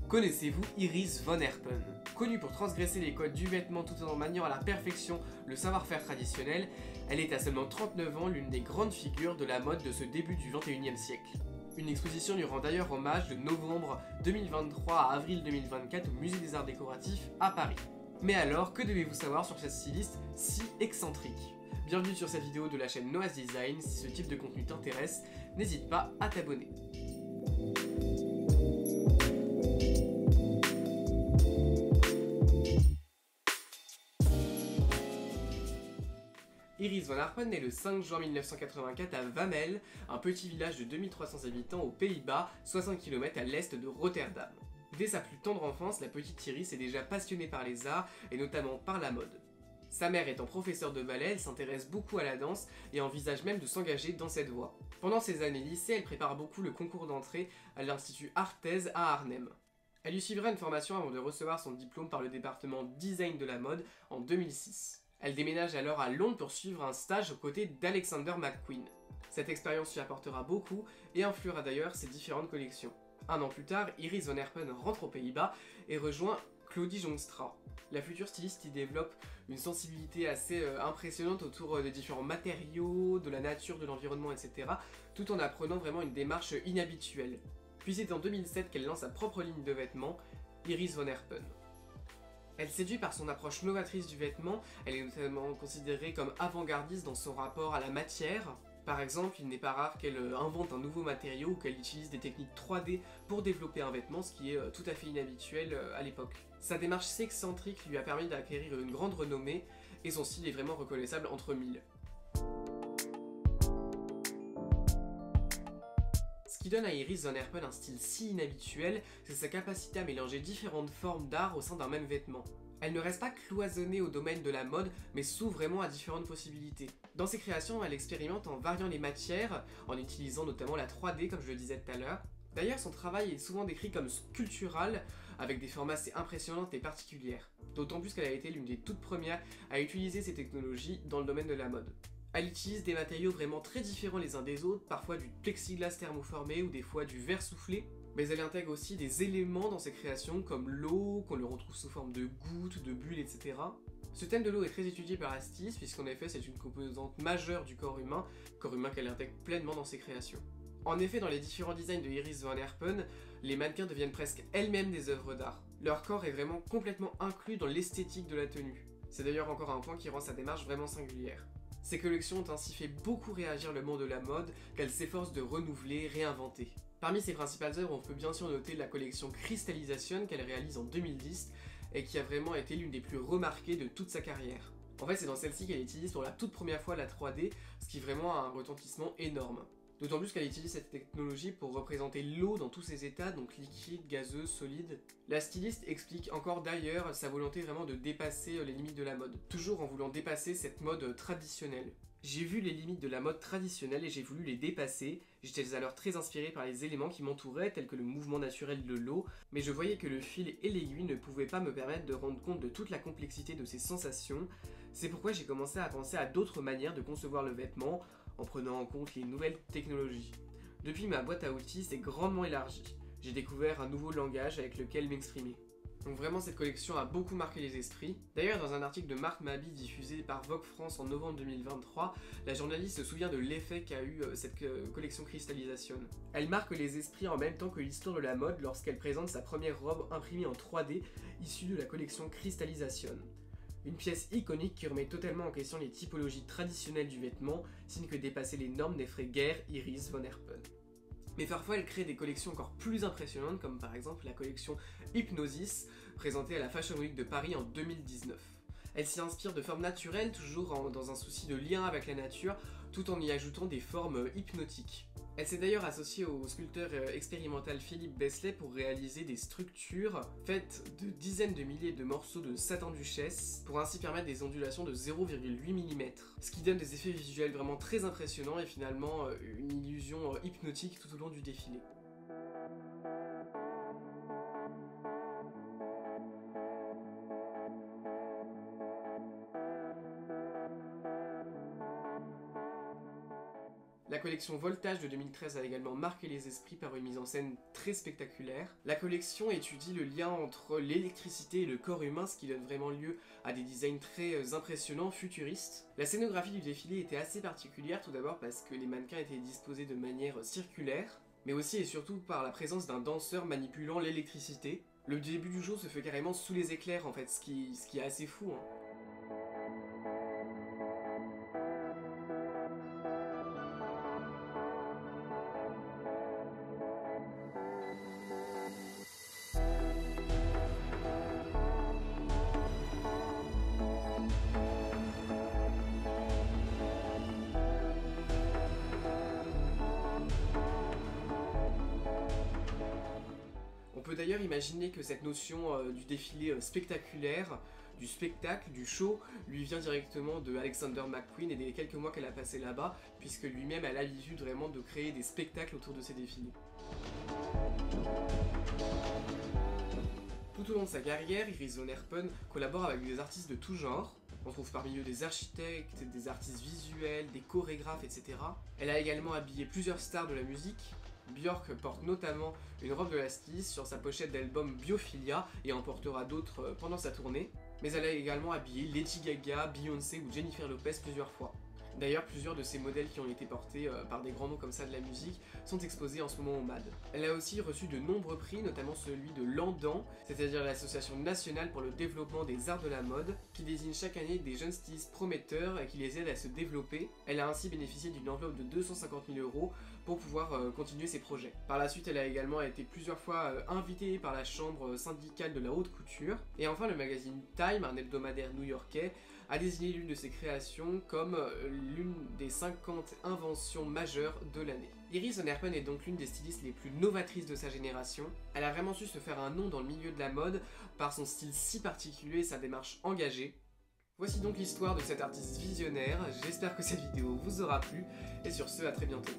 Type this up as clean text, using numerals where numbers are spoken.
Connaissez-vous Iris van Herpen? Connue pour transgresser les codes du vêtement tout en maniant à la perfection le savoir-faire traditionnel, elle est à seulement 39 ans l'une des grandes figures de la mode de ce début du XXIe siècle. Une exposition lui rend d'ailleurs hommage de novembre 2023 à avril 2024 au Musée des Arts Décoratifs à Paris. Mais alors, que devez-vous savoir sur cette styliste si excentrique? Bienvenue sur cette vidéo de la chaîne Noah's Design. Si ce type de contenu t'intéresse, n'hésite pas à t'abonner. Iris van Herpen naît le 5 juin 1984 à Wamel, un petit village de 2300 habitants aux Pays-Bas, 60 km à l'est de Rotterdam. Dès sa plus tendre enfance, la petite Iris est déjà passionnée par les arts et notamment par la mode. Sa mère étant professeure de ballet, elle s'intéresse beaucoup à la danse et envisage même de s'engager dans cette voie. Pendant ses années lycée, elle prépare beaucoup le concours d'entrée à l'Institut Arthez à Arnhem. Elle y suivra une formation avant de recevoir son diplôme par le département design de la mode en 2006. Elle déménage alors à Londres pour suivre un stage aux côtés d'Alexander McQueen. Cette expérience lui apportera beaucoup et influera d'ailleurs ses différentes collections. Un an plus tard, Iris van Herpen rentre aux Pays-Bas et rejoint Claudie Jongstra. La future styliste y développe une sensibilité assez impressionnante autour des différents matériaux, de la nature, de l'environnement, etc. tout en apprenant vraiment une démarche inhabituelle. Puis c'est en 2007 qu'elle lance sa propre ligne de vêtements, Iris van Herpen. Elle séduit par son approche novatrice du vêtement, elle est notamment considérée comme avant-gardiste dans son rapport à la matière. Par exemple, il n'est pas rare qu'elle invente un nouveau matériau ou qu'elle utilise des techniques 3D pour développer un vêtement, ce qui est tout à fait inhabituel à l'époque. Sa démarche si excentrique lui a permis d'acquérir une grande renommée et son style est vraiment reconnaissable entre mille. Ce qui donne à Iris van Herpen un style si inhabituel, c'est sa capacité à mélanger différentes formes d'art au sein d'un même vêtement. Elle ne reste pas cloisonnée au domaine de la mode, mais s'ouvre vraiment à différentes possibilités. Dans ses créations, elle expérimente en variant les matières, en utilisant notamment la 3D comme je le disais tout à l'heure. D'ailleurs, son travail est souvent décrit comme sculptural, avec des formes assez impressionnantes et particulières. D'autant plus qu'elle a été l'une des toutes premières à utiliser ces technologies dans le domaine de la mode. Elle utilise des matériaux vraiment très différents les uns des autres, parfois du plexiglas thermoformé ou des fois du verre soufflé, mais elle intègre aussi des éléments dans ses créations comme l'eau, qu'on le retrouve sous forme de gouttes, de bulles, etc. Ce thème de l'eau est très étudié par la styliste puisqu'en effet c'est une composante majeure du corps humain qu'elle intègre pleinement dans ses créations. En effet, dans les différents designs de Iris van Herpen, les mannequins deviennent presque elles-mêmes des œuvres d'art. Leur corps est vraiment complètement inclus dans l'esthétique de la tenue. C'est d'ailleurs encore un point qui rend sa démarche vraiment singulière. Ces collections ont ainsi fait beaucoup réagir le monde de la mode qu'elle s'efforce de renouveler, réinventer. Parmi ses principales œuvres, on peut bien sûr noter la collection Crystallization qu'elle réalise en 2010 et qui a vraiment été l'une des plus remarquées de toute sa carrière. En fait, c'est dans celle-ci qu'elle utilise pour la toute première fois la 3D, ce qui vraiment a un retentissement énorme. D'autant plus qu'elle utilise cette technologie pour représenter l'eau dans tous ses états, donc liquide, gazeux, solide. La styliste explique encore d'ailleurs sa volonté vraiment de dépasser les limites de la mode, toujours en voulant dépasser cette mode traditionnelle. J'ai vu les limites de la mode traditionnelle et j'ai voulu les dépasser. J'étais alors très inspiré par les éléments qui m'entouraient, tels que le mouvement naturel de l'eau, mais je voyais que le fil et l'aiguille ne pouvaient pas me permettre de rendre compte de toute la complexité de ces sensations. C'est pourquoi j'ai commencé à penser à d'autres manières de concevoir le vêtement, en prenant en compte les nouvelles technologies. Depuis, ma boîte à outils s'est grandement élargie. J'ai découvert un nouveau langage avec lequel m'exprimer. Donc vraiment, cette collection a beaucoup marqué les esprits. D'ailleurs, dans un article de Marc Maby diffusé par Vogue France en novembre 2023, la journaliste se souvient de l'effet qu'a eu cette collection Crystallization. Elle marque les esprits en même temps que l'histoire de la mode lorsqu'elle présente sa première robe imprimée en 3D issue de la collection Crystallization. Une pièce iconique qui remet totalement en question les typologies traditionnelles du vêtement, signe que dépasser les normes n'effraie guère Iris van Herpen. Mais parfois elle crée des collections encore plus impressionnantes comme par exemple la collection Hypnosis présentée à la Fashion Week de Paris en 2019. Elle s'y inspire de formes naturelles, toujours dans un souci de lien avec la nature, tout en y ajoutant des formes hypnotiques. Elle s'est d'ailleurs associée au sculpteur expérimental Philippe Beslay pour réaliser des structures faites de dizaines de milliers de morceaux de satin duchesse pour ainsi permettre des ondulations de 0,8 mm, ce qui donne des effets visuels vraiment très impressionnants et finalement une illusion hypnotique tout au long du défilé. La La collection Voltage de 2013 a également marqué les esprits par une mise en scène très spectaculaire. La collection étudie le lien entre l'électricité et le corps humain, ce qui donne vraiment lieu à des designs très impressionnants, futuristes. La scénographie du défilé était assez particulière, tout d'abord parce que les mannequins étaient disposés de manière circulaire, mais aussi et surtout par la présence d'un danseur manipulant l'électricité. Le début du show se fait carrément sous les éclairs en fait, ce qui est assez fou, hein. On peut d'ailleurs imaginer que cette notion du défilé spectaculaire, du spectacle, du show, lui vient directement de Alexander McQueen et des quelques mois qu'elle a passé là-bas, puisque lui-même a l'habitude vraiment de créer des spectacles autour de ses défilés. Tout au long de sa carrière, Iris Van Herpen collabore avec des artistes de tout genre. On trouve parmi eux des architectes, des artistes visuels, des chorégraphes, etc. Elle a également habillé plusieurs stars de la musique. Björk porte notamment une robe de la styliste sur sa pochette d'album Biophilia et en portera d'autres pendant sa tournée. Mais elle a également habillé Lady Gaga, Beyoncé ou Jennifer Lopez plusieurs fois. D'ailleurs, plusieurs de ces modèles qui ont été portés par des grands noms comme ça de la musique sont exposés en ce moment au MAD. Elle a aussi reçu de nombreux prix, notamment celui de l'ANDAN, c'est-à-dire l'Association nationale pour le développement des arts de la mode, qui désigne chaque année des jeunes stylistes prometteurs et qui les aide à se développer. Elle a ainsi bénéficié d'une enveloppe de 250 000 € pour pouvoir continuer ses projets. Par la suite, elle a également été plusieurs fois invitée par la chambre syndicale de la haute couture. Et enfin, le magazine Time, un hebdomadaire new-yorkais, a désigné l'une de ses créations comme l'une des 50 inventions majeures de l'année. Iris Van Herpen est donc l'une des stylistes les plus novatrices de sa génération. Elle a vraiment su se faire un nom dans le milieu de la mode par son style si particulier et sa démarche engagée. Voici donc l'histoire de cet artiste visionnaire, j'espère que cette vidéo vous aura plu, et sur ce, à très bientôt.